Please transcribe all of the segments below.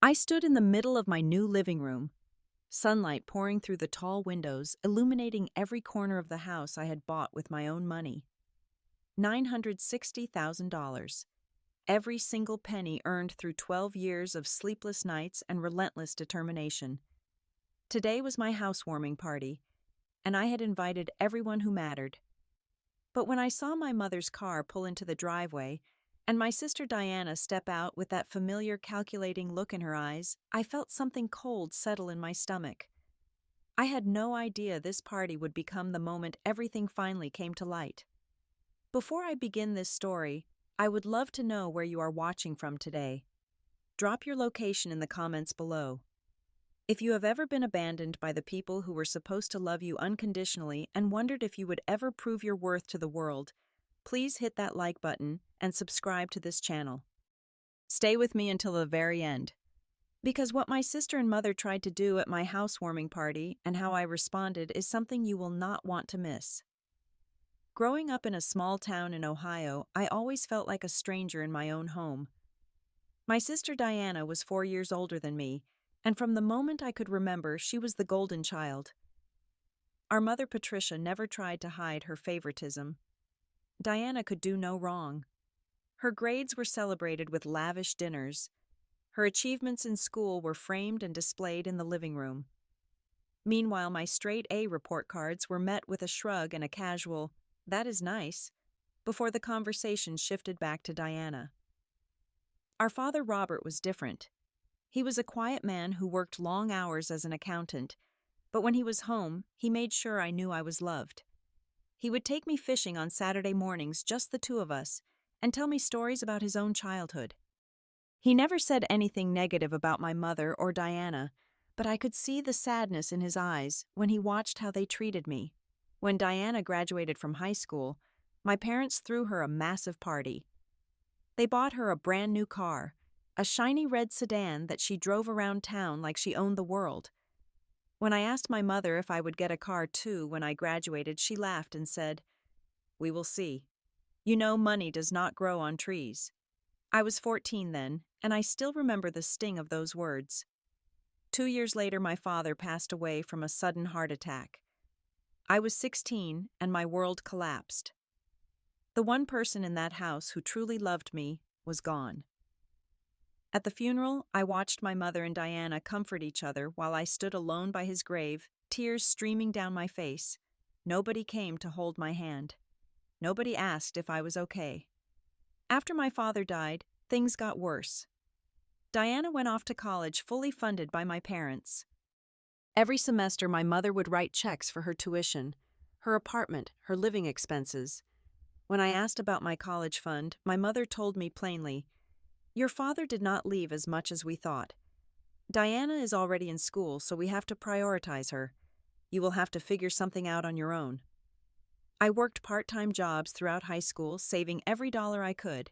I stood in the middle of my new living room, sunlight pouring through the tall windows, illuminating every corner of the house I had bought with my own money. $960,000. Every single penny earned through 12 years of sleepless nights and relentless determination. Today was my housewarming party, and I had invited everyone who mattered. But when I saw my mother's car pull into the driveway and my sister Diana step out with that familiar calculating look in her eyes, I felt something cold settle in my stomach. I had no idea this party would become the moment everything finally came to light. Before I begin this story, I would love to know where you are watching from today. Drop your location in the comments below. If you have ever been abandoned by the people who were supposed to love you unconditionally and wondered if you would ever prove your worth to the world, please hit that like button and subscribe to this channel. Stay with me until the very end, because what my sister and mother tried to do at my housewarming party and how I responded is something you will not want to miss. Growing up in a small town in Ohio, I always felt like a stranger in my own home. My sister Diana was 4 years older than me, and from the moment I could remember, she was the golden child. Our mother Patricia never tried to hide her favoritism. Diana could do no wrong. Her grades were celebrated with lavish dinners. Her achievements in school were framed and displayed in the living room. Meanwhile, my straight A report cards were met with a shrug and a casual, "That is nice," before the conversation shifted back to Diana. Our father Robert was different. He was a quiet man who worked long hours as an accountant, but when he was home, he made sure I knew I was loved. He would take me fishing on Saturday mornings, just the two of us, and tell me stories about his own childhood. He never said anything negative about my mother or Diana, but I could see the sadness in his eyes when he watched how they treated me. When Diana graduated from high school, my parents threw her a massive party. They bought her a brand new car, a shiny red sedan that she drove around town like she owned the world. When I asked my mother if I would get a car too when I graduated, she laughed and said, "We will see. You know, money does not grow on trees." I was 14 then, and I still remember the sting of those words. 2 years later, my father passed away from a sudden heart attack. I was 16, and my world collapsed. The one person in that house who truly loved me was gone. At the funeral, I watched my mother and Diana comfort each other while I stood alone by his grave, tears streaming down my face. Nobody came to hold my hand. Nobody asked if I was okay. After my father died, things got worse. Diana went off to college fully funded by my parents. Every semester, my mother would write checks for her tuition, her apartment, her living expenses. When I asked about my college fund, my mother told me plainly, "Your father did not leave as much as we thought. Diana is already in school, so we have to prioritize her. You will have to figure something out on your own." I worked part-time jobs throughout high school, saving every dollar I could.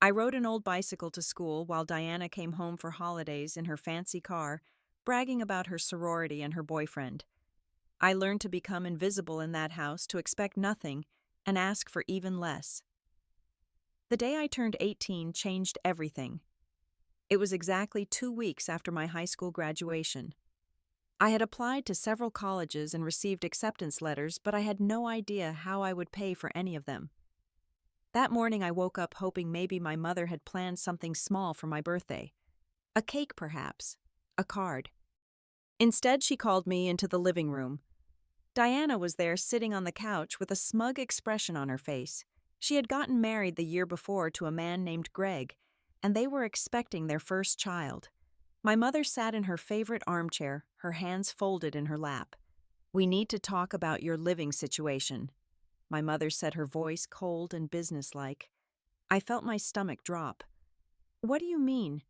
I rode an old bicycle to school while Diana came home for holidays in her fancy car, bragging about her sorority and her boyfriend. I learned to become invisible in that house, to expect nothing and ask for even less. The day I turned 18 changed everything. It was exactly 2 weeks after my high school graduation. I had applied to several colleges and received acceptance letters, but I had no idea how I would pay for any of them. That morning I woke up hoping maybe my mother had planned something small for my birthday. A cake, perhaps. A card. Instead, she called me into the living room. Diana was there sitting on the couch with a smug expression on her face. She had gotten married the year before to a man named Greg, and they were expecting their first child. My mother sat in her favorite armchair, her hands folded in her lap. "We need to talk about your living situation," my mother said, her voice cold and businesslike. I felt my stomach drop. "What do you mean?"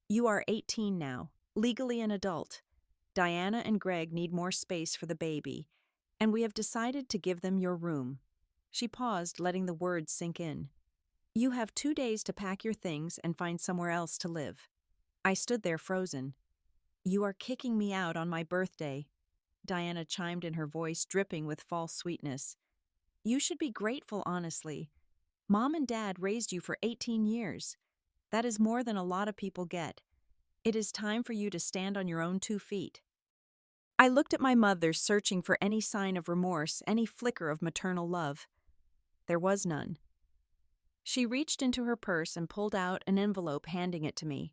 "You are 18 now, legally an adult. Diana and Greg need more space for the baby, and we have decided to give them your room." She paused, letting the words sink in. "You have 2 days to pack your things and find somewhere else to live." I stood there frozen. "You are kicking me out on my birthday," Diana chimed in, her voice dripping with false sweetness. "You should be grateful, honestly. Mom and Dad raised you for 18 years. That is more than a lot of people get. It is time for you to stand on your own 2 feet. I looked at my mother, searching for any sign of remorse, any flicker of maternal love. There was none. She reached into her purse and pulled out an envelope, handing it to me.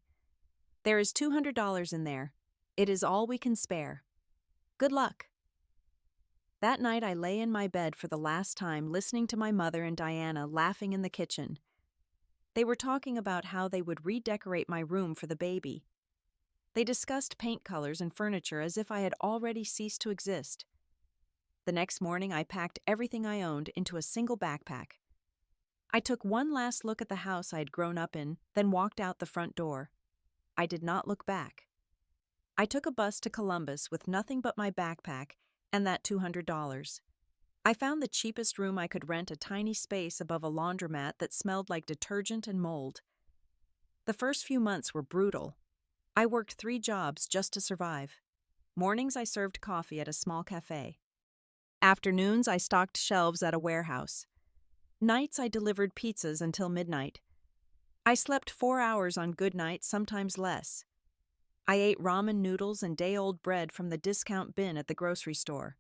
There is $200 in there. It is all we can spare. Good luck. That night I lay in my bed for the last time, listening to my mother and Diana laughing in the kitchen. They were talking about how they would redecorate my room for the baby. They discussed paint colors and furniture as if I had already ceased to exist. The next morning I packed everything I owned into a single backpack. I took one last look at the house I had grown up in, then walked out the front door. I did not look back. I took a bus to Columbus with nothing but my backpack and that $200. I found the cheapest room I could rent, a tiny space above a laundromat that smelled like detergent and mold. The first few months were brutal. I worked 3 jobs just to survive. Mornings I served coffee at a small cafe. Afternoons I stocked shelves at a warehouse. Nights I delivered pizzas until midnight. I slept 4 hours on good nights, sometimes less. I ate ramen noodles and day-old bread from the discount bin at the grocery store.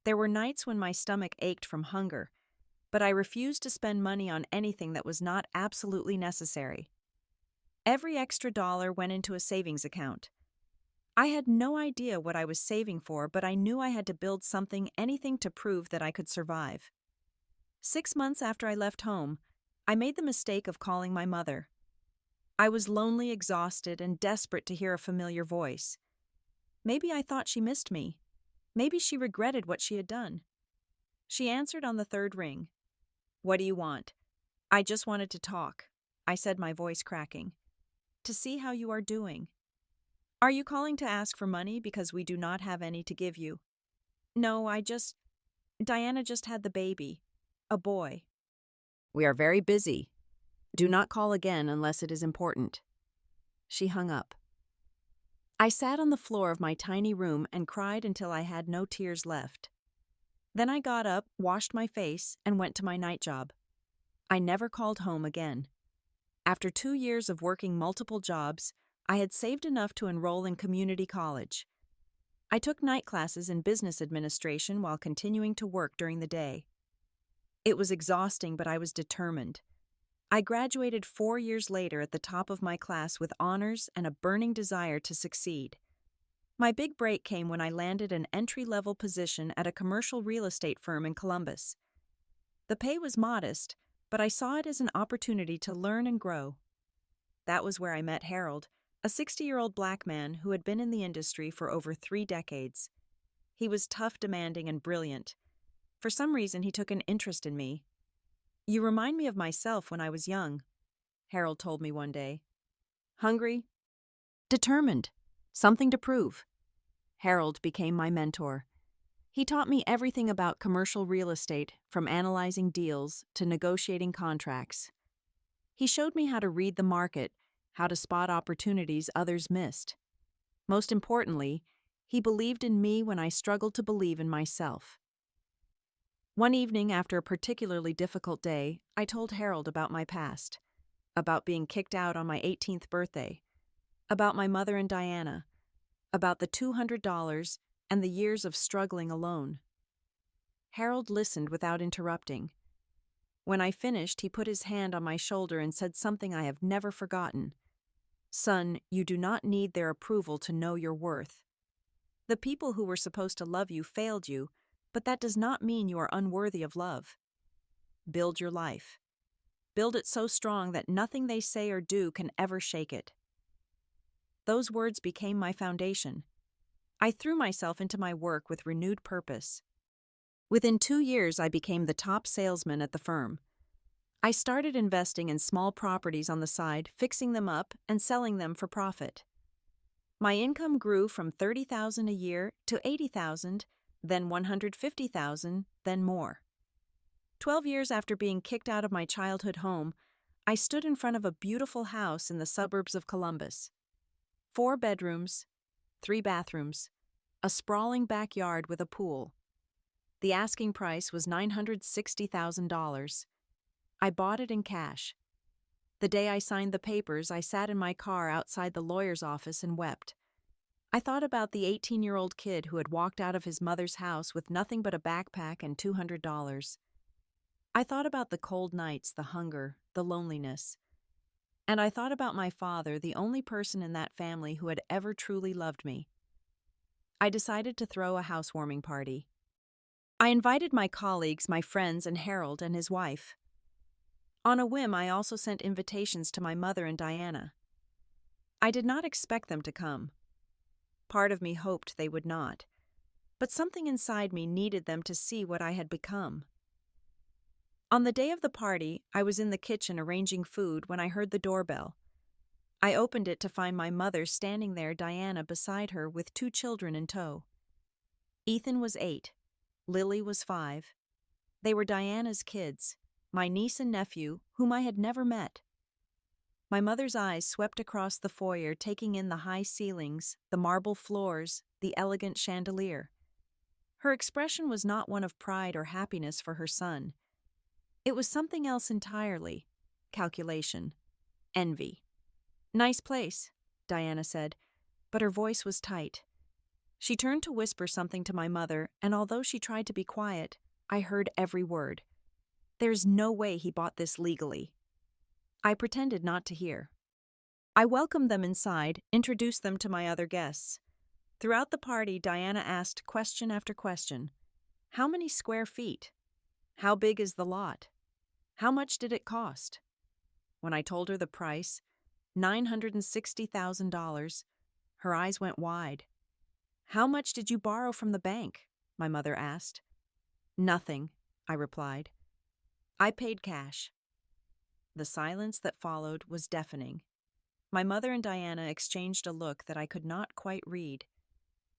There were nights when my stomach ached from hunger, but I refused to spend money on anything that was not absolutely necessary. Every extra dollar went into a savings account. I had no idea what I was saving for, but I knew I had to build something, anything to prove that I could survive. 6 months after I left home, I made the mistake of calling my mother. I was lonely, exhausted, and desperate to hear a familiar voice. Maybe I thought she missed me. Maybe she regretted what she had done. She answered on the 3rd ring. "What do you want?" "I just wanted to talk," I said, my voice cracking. "To see how you are doing." "Are you calling to ask for money because we do not have any to give you?" "No, Diana just had the baby. A boy." "We are very busy. Do not call again unless it is important." She hung up. I sat on the floor of my tiny room and cried until I had no tears left. Then I got up, washed my face, and went to my night job. I never called home again. After 2 years of working multiple jobs, I had saved enough to enroll in community college. I took night classes in business administration while continuing to work during the day. It was exhausting, but I was determined. I graduated 4 years later at the top of my class with honors and a burning desire to succeed. My big break came when I landed an entry-level position at a commercial real estate firm in Columbus. The pay was modest, but I saw it as an opportunity to learn and grow. That was where I met Harold, a 60-year-old black man who had been in the industry for over 3 decades. He was tough, demanding, and brilliant. For some reason, he took an interest in me. "You remind me of myself when I was young," Harold told me one day. "Hungry? Determined. Something to prove." Harold became my mentor. He taught me everything about commercial real estate, from analyzing deals to negotiating contracts. He showed me how to read the market, how to spot opportunities others missed. Most importantly, he believed in me when I struggled to believe in myself. One evening, after a particularly difficult day, I told Harold about my past, about being kicked out on my 18th birthday, about my mother and Diana, about the $200 and the years of struggling alone. Harold listened without interrupting. When I finished, he put his hand on my shoulder and said something I have never forgotten. "Son, you do not need their approval to know your worth. The people who were supposed to love you failed you, but that does not mean you are unworthy of love. Build your life. Build it so strong that nothing they say or do can ever shake it." Those words became my foundation. I threw myself into my work with renewed purpose. Within 2 years, I became the top salesman at the firm. I started investing in small properties on the side, fixing them up and selling them for profit. My income grew from $30,000 a year to $80,000, then $150,000, then more. 12 years after being kicked out of my childhood home, I stood in front of a beautiful house in the suburbs of Columbus. 4 bedrooms, 3 bathrooms, a sprawling backyard with a pool. The asking price was $960,000. I bought it in cash. The day I signed the papers, I sat in my car outside the lawyer's office and wept. I thought about the 18-year-old kid who had walked out of his mother's house with nothing but a backpack and $200. I thought about the cold nights, the hunger, the loneliness. And I thought about my father, the only person in that family who had ever truly loved me. I decided to throw a housewarming party. I invited my colleagues, my friends, and Harold and his wife. On a whim, I also sent invitations to my mother and Diana. I did not expect them to come. Part of me hoped they would not, but something inside me needed them to see what I had become. On the day of the party, I was in the kitchen arranging food when I heard the doorbell. I opened it to find my mother standing there, Diana beside her with 2 children in tow. Ethan was 8. Lily was 5. They were Diana's kids, my niece and nephew, whom I had never met. My mother's eyes swept across the foyer, taking in the high ceilings, the marble floors, the elegant chandelier. Her expression was not one of pride or happiness for her son. It was something else entirely: calculation, envy. "Nice place," Diana said, but her voice was tight. She turned to whisper something to my mother, and although she tried to be quiet, I heard every word. "There's no way he bought this legally." I pretended not to hear. I welcomed them inside, introduced them to my other guests. Throughout the party, Diana asked question after question. How many square feet? How big is the lot? How much did it cost? When I told her the price, $960,000, her eyes went wide. "How much did you borrow from the bank?" my mother asked. "Nothing," I replied. "I paid cash." The silence that followed was deafening. My mother and Diana exchanged a look that I could not quite read.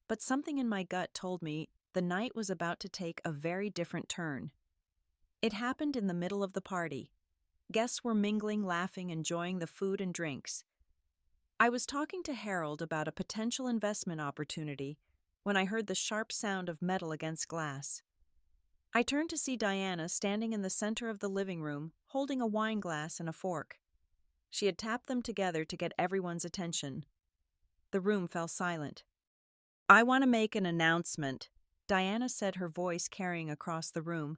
But something in my gut told me the night was about to take a very different turn. It happened in the middle of the party. Guests were mingling, laughing, enjoying the food and drinks. I was talking to Harold about a potential investment opportunity when I heard the sharp sound of metal against glass. I turned to see Diana standing in the center of the living room, holding a wine glass and a fork. She had tapped them together to get everyone's attention. The room fell silent. "I want to make an announcement," Diana said, her voice carrying across the room.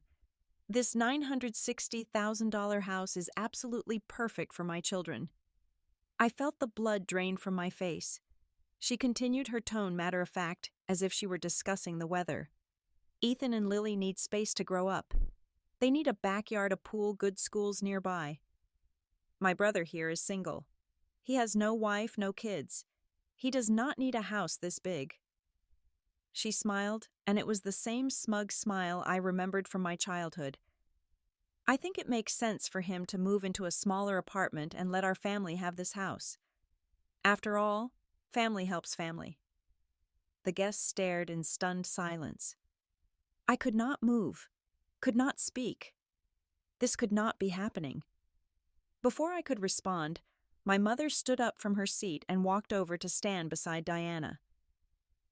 "This $960,000 house is absolutely perfect for my children." I felt the blood drain from my face. She continued, her tone matter of fact, as if she were discussing the weather. "Ethan and Lily need space to grow up. They need a backyard, a pool, good schools nearby. My brother here is single. He has no wife, no kids. He does not need a house this big." She smiled, and it was the same smug smile I remembered from my childhood. "I think it makes sense for him to move into a smaller apartment and let our family have this house. After all, family helps family." The guests stared in stunned silence. I could not move, could not speak. This could not be happening. Before I could respond, my mother stood up from her seat and walked over to stand beside Diana.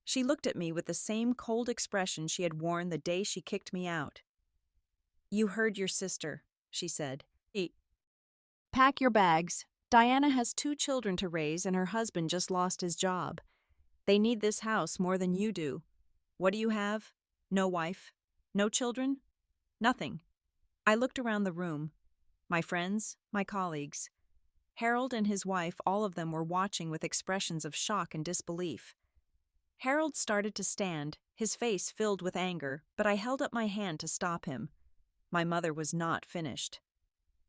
She looked at me with the same cold expression she had worn the day she kicked me out. "You heard your sister," she said. "Pack your bags. Diana has 2 children to raise and her husband just lost his job. They need this house more than you do. What do you have? No wife? No children? Nothing." I looked around the room. My friends, my colleagues. Harold and his wife, all of them were watching with expressions of shock and disbelief. Harold started to stand, his face filled with anger, but I held up my hand to stop him. My mother was not finished.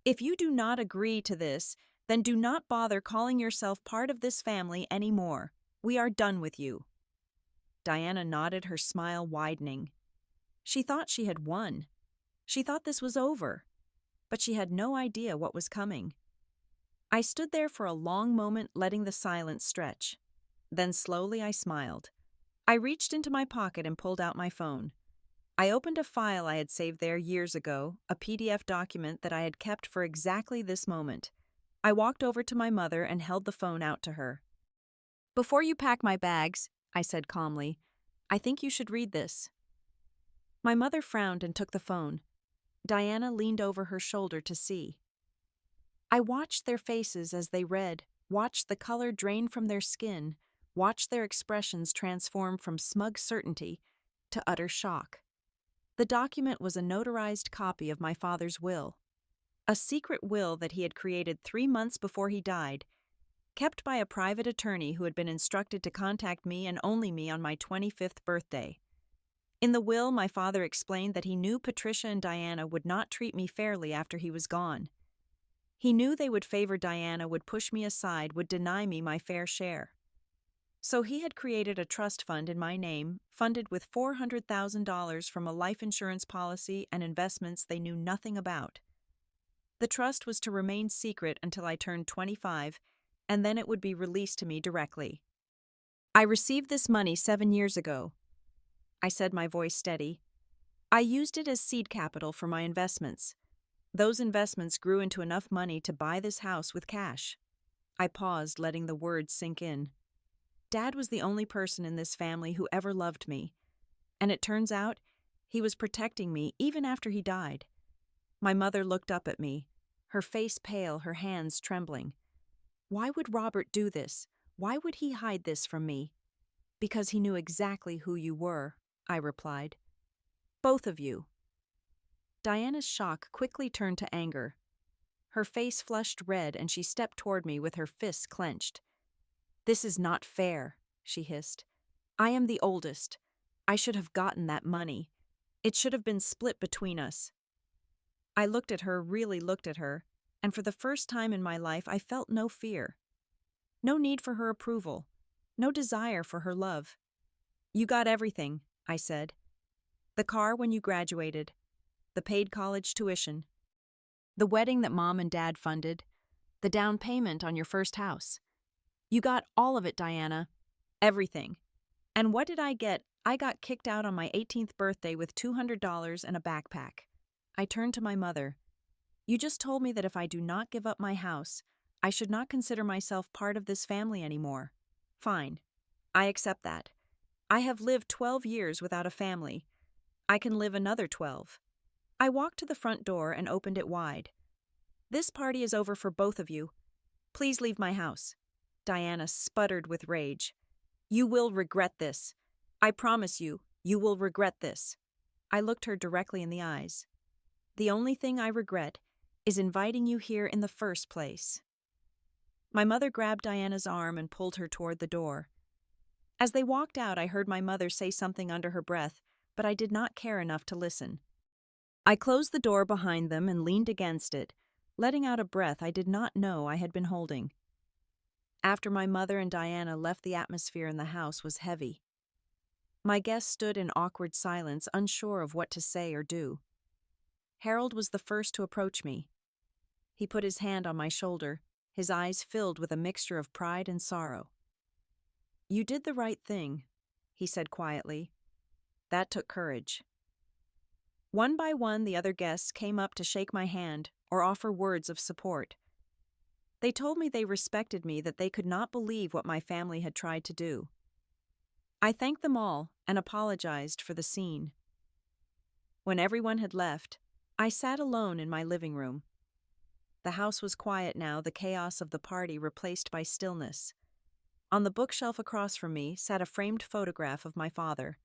"If you do not agree to this, then do not bother calling yourself part of this family anymore. We are done with you." Diana nodded, her smile widening. She thought she had won. She thought this was over. But she had no idea what was coming. I stood there for a long moment, letting the silence stretch. Then slowly I smiled. I reached into my pocket and pulled out my phone. I opened a file I had saved there years ago, a PDF document that I had kept for exactly this moment. I walked over to my mother and held the phone out to her. "Before you pack my bags," I said calmly, "I think you should read this." My mother frowned and took the phone. Diana leaned over her shoulder to see. I watched their faces as they read, watched the color drain from their skin, watched their expressions transform from smug certainty to utter shock. The document was a notarized copy of my father's will, a secret will that he had created 3 months before he died, kept by a private attorney who had been instructed to contact me and only me on my 25th birthday. In the will, my father explained that he knew Patricia and Diana would not treat me fairly after he was gone. He knew they would favor Diana, would push me aside, would deny me my fair share. So he had created a trust fund in my name, funded with $400,000 from a life insurance policy and investments they knew nothing about. The trust was to remain secret until I turned 25, and then it would be released to me directly. I received this money 7 years ago. I said, my voice steady. I used it as seed capital for my investments. Those investments grew into enough money to buy this house with cash. I paused, letting the words sink in. Dad was the only person in this family who ever loved me, and it turns out he was protecting me even after he died. My mother looked up at me, her face pale, her hands trembling. Why would Robert do this? Why would he hide this from me? Because he knew exactly who you were, I replied. Both of you. Diana's shock quickly turned to anger. Her face flushed red and she stepped toward me with her fists clenched. This is not fair, she hissed. I am the oldest. I should have gotten that money. It should have been split between us. I looked at her, really looked at her, and for the first time in my life I felt no fear. No need for her approval. No desire for her love. You got everything, I said. The car when you graduated. The paid college tuition. The wedding that Mom and Dad funded. The down payment on your first house. You got all of it, Diana. Everything. And what did I get? I got kicked out on my 18th birthday with $200 and a backpack. I turned to my mother. You just told me that if I do not give up my house, I should not consider myself part of this family anymore. Fine. I accept that. I have lived 12 years without a family. I can live another 12. I walked to the front door and opened it wide. This party is over for both of you. Please leave my house. Diana sputtered with rage. You will regret this. I promise you, you will regret this. I looked her directly in the eyes. The only thing I regret is inviting you here in the first place. My mother grabbed Diana's arm and pulled her toward the door. As they walked out, I heard my mother say something under her breath, but I did not care enough to listen. I closed the door behind them and leaned against it, letting out a breath I did not know I had been holding. After my mother and Diana left, the atmosphere in the house was heavy. My guests stood in awkward silence, unsure of what to say or do. Harold was the first to approach me. He put his hand on my shoulder, his eyes filled with a mixture of pride and sorrow. You did the right thing, he said quietly. That took courage. One by one, the other guests came up to shake my hand or offer words of support. They told me they respected me, that they could not believe what my family had tried to do. I thanked them all and apologized for the scene. When everyone had left, I sat alone in my living room. The house was quiet now, the chaos of the party replaced by stillness. On the bookshelf across from me sat a framed photograph of my father.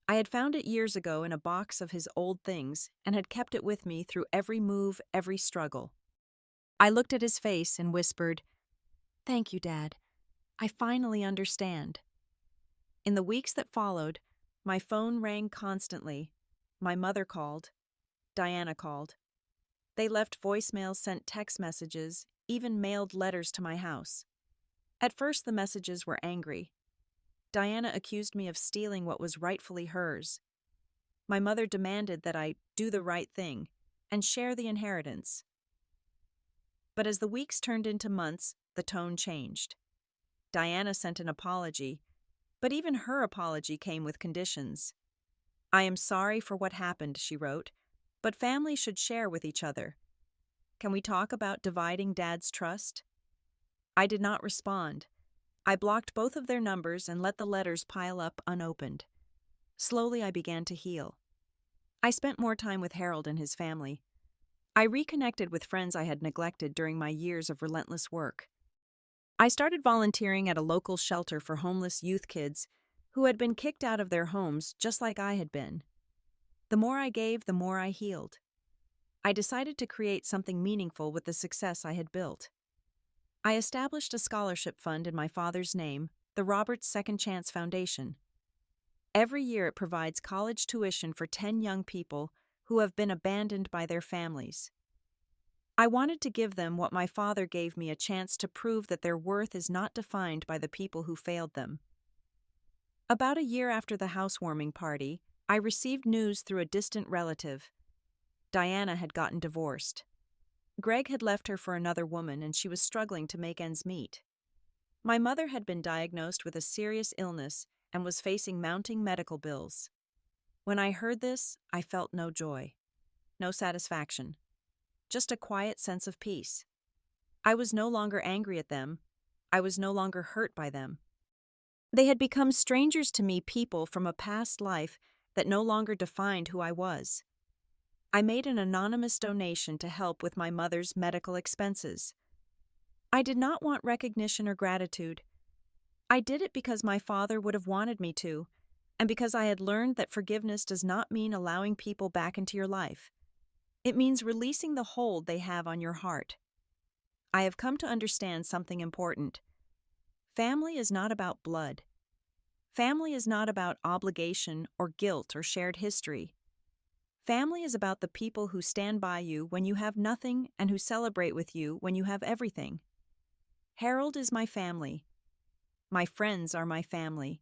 I had found it years ago in a box of his old things and had kept it with me through every move, every struggle. I looked at his face and whispered, "Thank you, Dad. I finally understand." In the weeks that followed, my phone rang constantly. My mother called. Diana called. They left voicemails, sent text messages, even mailed letters to my house. At first, the messages were angry. Diana accused me of stealing what was rightfully hers. My mother demanded that I do the right thing and share the inheritance. But as the weeks turned into months, the tone changed. Diana sent an apology, but even her apology came with conditions. I am sorry for what happened, she wrote, but families should share with each other. Can we talk about dividing Dad's trust? I did not respond. I blocked both of their numbers and let the letters pile up unopened. Slowly, I began to heal. I spent more time with Harold and his family. I reconnected with friends I had neglected during my years of relentless work. I started volunteering at a local shelter for homeless youth kids who had been kicked out of their homes just like I had been. The more I gave, the more I healed. I decided to create something meaningful with the success I had built. I established a scholarship fund in my father's name, the Roberts Second Chance Foundation. Every year it provides college tuition for 10 young people who have been abandoned by their families. I wanted to give them what my father gave me, a chance to prove that their worth is not defined by the people who failed them. About a year after the housewarming party, I received news through a distant relative. Diana had gotten divorced. Greg had left her for another woman and she was struggling to make ends meet. My mother had been diagnosed with a serious illness and was facing mounting medical bills. When I heard this, I felt no joy, no satisfaction, just a quiet sense of peace. I was no longer angry at them. I was no longer hurt by them. They had become strangers to me, people from a past life that no longer defined who I was. I made an anonymous donation to help with my mother's medical expenses. I did not want recognition or gratitude. I did it because my father would have wanted me to, and because I had learned that forgiveness does not mean allowing people back into your life. It means releasing the hold they have on your heart. I have come to understand something important. Family is not about blood. Family is not about obligation or guilt or shared history. Family is about the people who stand by you when you have nothing and who celebrate with you when you have everything. Harold is my family. My friends are my family.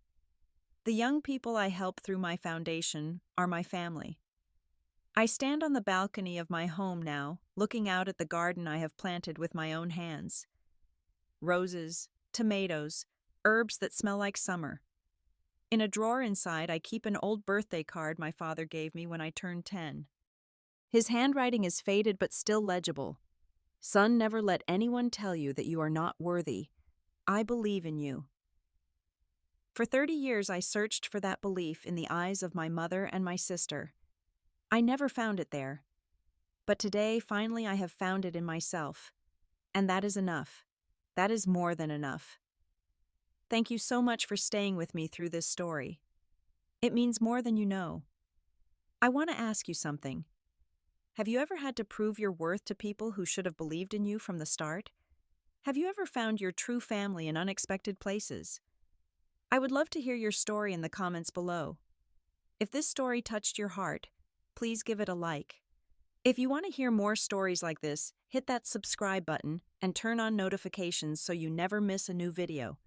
The young people I help through my foundation are my family. I stand on the balcony of my home now, looking out at the garden I have planted with my own hands. Roses, tomatoes, herbs that smell like summer. In a drawer inside, I keep an old birthday card my father gave me when I turned 10. His handwriting is faded but still legible. Son, never let anyone tell you that you are not worthy. I believe in you. For 30 years, I searched for that belief in the eyes of my mother and my sister. I never found it there. But today, finally, I have found it in myself. And that is enough. That is more than enough. Thank you so much for staying with me through this story. It means more than you know. I want to ask you something. Have you ever had to prove your worth to people who should have believed in you from the start? Have you ever found your true family in unexpected places? I would love to hear your story in the comments below. If this story touched your heart, please give it a like. If you want to hear more stories like this, hit that subscribe button and turn on notifications so you never miss a new video.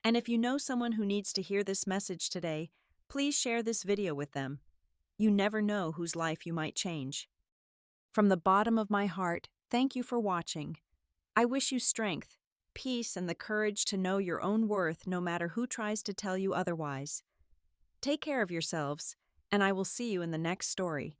And if you know someone who needs to hear this message today, please share this video with them. You never know whose life you might change. From the bottom of my heart, thank you for watching. I wish you strength, peace, and the courage to know your own worth no matter who tries to tell you otherwise. Take care of yourselves, and I will see you in the next story.